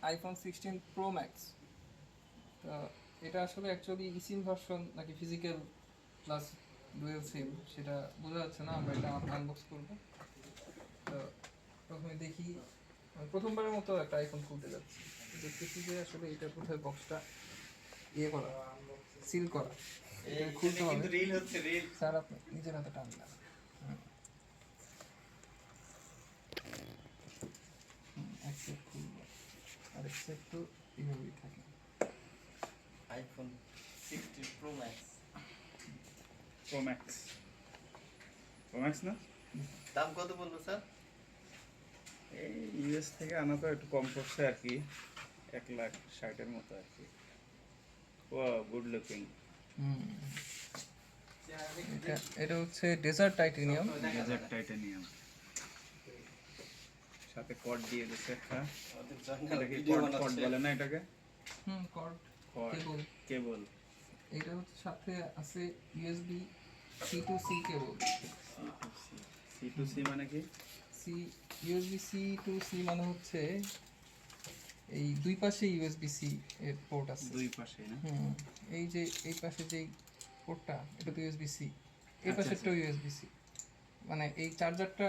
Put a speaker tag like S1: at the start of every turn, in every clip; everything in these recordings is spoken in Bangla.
S1: IPhone 16 pro max. তো এটা আসলে অ্যাকচুয়ালি ইসিম ভার্সন নাকি ফিজিক্যাল প্লাস ডুয়েল সিম সেটা বোঝা যাচ্ছে না, আমরা এটা আনবক্স করবো। তো প্রথমে দেখি, প্রথমবারের মতো একটা আইফোন খুলতে যাচ্ছি, দেখতেছি যে আসলে এটা কোথায় বক্সটা ইয়ে করা, সিল করা, এটা খুলতে হবে। স্যার আপনি নিজের হাতে টান দেন। এক সেট খুলবো, আরেক সেট তো এইভাবেই থাকে।
S2: আইফোন 16 প্রো ম্যাক্স
S3: না
S2: দাম কত বলবো স্যার?
S3: এই ইউএস থেকে আনা তো একটু কম পড়ছে আর কি, 1,60,000-এর মতো আর কি। ও গুড লুকিং।
S1: এটা হচ্ছে ডেজার্ট টাইটেনিয়াম।
S3: সাথে কর্ড দিয়ে দিচ্ছে একটা,
S2: আমাদের জন্য
S3: এটা কি
S2: ভিডিও
S3: কর্ড
S2: বানাচ্ছে।
S3: বলে না এটাকে?
S1: Cord
S3: cord cable.
S1: এটা হচ্ছে সাথে আছে USB C to C cable.
S3: C to C মানে কি?
S1: ইউএসবি সি টু সি মানে হচ্ছে এই দুই পাশে ইউএসবি সি এর পোর্ট আছে,
S3: দুই পাশে না?
S1: এই যে এই পাশে যে পোর্টটা এটা তো ইউএসবি সি, এই পাশেরটাও ইউএসবি সি। মানে এই চার্জারটা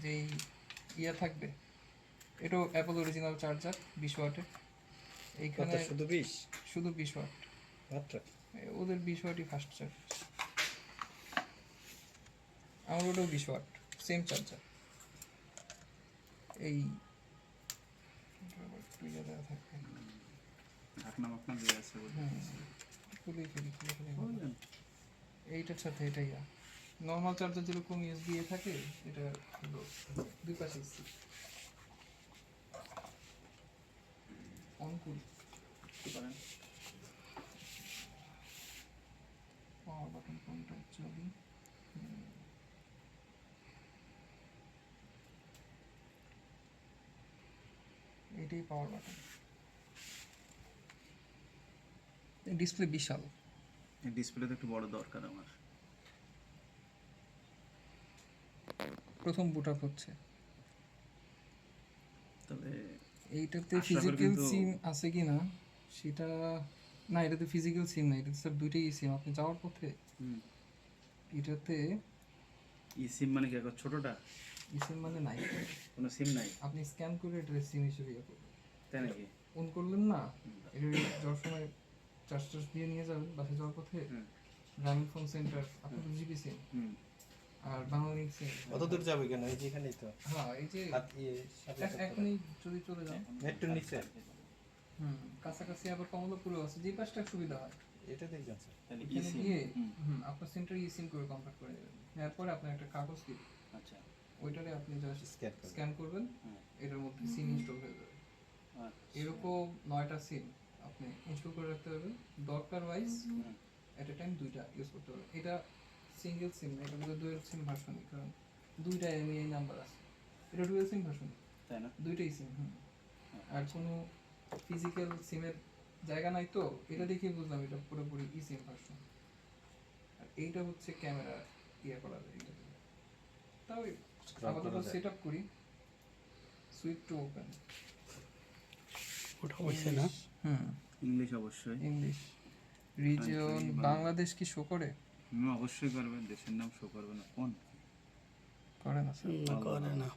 S1: যেই ইয়া থাকবে, এটাও অ্যাপল অরিজিনাল চার্জার 20 ওয়াটের। এইখানে
S4: শুধু 20
S1: ওয়াট
S4: মাত্র,
S1: ওদের 20 ওয়াটই ফাস্ট চার্জ। আমার ওটাও 20 ওয়াট, সেম চার্জার। এই থাকবে
S3: ঢাকনা মাকনা দিয়ে আছে বলে।
S1: খুলে এইটার সাথে এটাই নর্মাল চার্জার যেরকম ইউএসবি এ থাকে, এটা হলো দুই পাশে সি। অন করি পাওয়ার বাটন কোনটা অ্যাকচুয়ালি? এটাই পাওয়ার বাটন। ডিসপ্লে বিশাল,
S3: এই ডিসপ্লেতে একটু বড় দরকার আমার।
S1: প্রথম বুট আপ হচ্ছে।
S3: তবে
S1: এইটাতে
S3: আশরাফের
S1: ফিজিক্যাল
S3: কিন্তু-
S1: সিম আছে কি না সেটা, না এটাতে ফিজিক্যাল সিম না, এটাতে স্যার দুইটাই সিম। আপনি যাওয়ার পথে এটাতে
S3: সিম মানে কি একটা ছোটটা?
S1: সিম মানে নাই,
S3: কোনো সিম নাই,
S1: আপনি স্ক্যান করে এটা সিম হিসেবে ইয়ে করবেন।
S3: তাই নাকি?
S1: অন করলেন না, এটা যাওয়ার সময় চার্জ দিয়ে নিয়ে যাবেন বাসে যাওয়ার পথে। গ্রামীণ ফোন সেন্টার আপনার 2GB সিম আর বাংলালিংক সিম।
S4: কত দূর যাবে কেন? এই যেখানেই তো
S1: হ্যাঁ এই যে
S4: হাত ইয়ে সাথে
S1: এখনই যদি চলে যান
S4: মেট্রো নিচে,
S1: কাছাকাছি আবার কমলাপুরও আছে, যে পাশটা সুবিধা হয়
S4: এটা দেখছেন স্যার?
S3: তাহলে
S1: এখানে
S3: eSIM?
S1: গিয়ে আপনার সেন্টার সিম করে কনভার্ট করে নেবেন। এরপরে আপনার একটা কাগজ দিবে,
S3: আচ্ছা
S1: ওইটারে আপনি জাস্ট
S4: স্ক্যান করবেন।
S1: স্ক্যান করবেন, এটার মধ্যে সিম ইনস্টল হয়ে যাবে। এরকম 9টা সিম আপনি ইনস্টল করে রাখতে পারবেন, দরকার ওয়াইজ এট এ টাইম 2টা ইউজ করতে পারবেন। এটা সিঙ্গেল সিম না, এটা বলে ডুয়াল সিম ভার্সন, কারণ 2টা এমইআই নাম্বার আছে। এটা ডুয়াল সিম ভার্সন,
S3: তাই না?
S1: 2টাই সিম। আর কোনো ফিজিক্যাল সিমের জায়গা নাই, তো এটা দেখে বুঝলাম এটা পুরোপুরি ই সিম ভার্সন। আর এইটা হচ্ছে ক্যামেরা ইয়ে করা যায় এটা দিয়ে। তাও আপাতত সেট আপ করি। সুইচ টু ওপেন,
S4: ওটা হইছে না?
S3: ইংলিশ অবশ্যই।
S1: ইংলিশ রিজিয়ন বাংলাদেশ কি শো করে?
S3: অবশ্যই করবে, দেশের নাম শো করবে না কোন?
S1: করে না স্যার,
S4: করে না,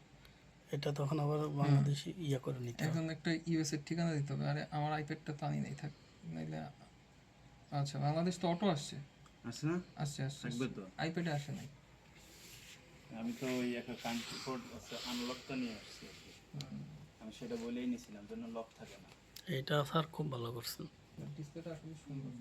S4: এটা তখন আবার বাংলাদেশি ইয়া করে নিতে হবে।
S1: এখন একটা ইউএস এর ঠিকানা দিতে হবে। আরে আমার আইপ্যাডটা তো আনি নাই, থাক নাইলে। আচ্ছা বাংলাদেশ তো অটো আসছে,
S3: আছে না?
S1: আসছে আসছে
S3: থাকবে তো।
S1: আইপ্যাডে আসে নাই।
S3: আমি তো ওই একটা কান্ট্রি কোড আছে, আনলকটা নিয়ে আসছি আর কি। আমি সেটা বলেই নিয়েছিলাম, জন্য লক থাকে না।
S4: এটা স্যার খুব ভালো করছেন।
S1: ডিসপ্লেটা আসলে সুন্দর।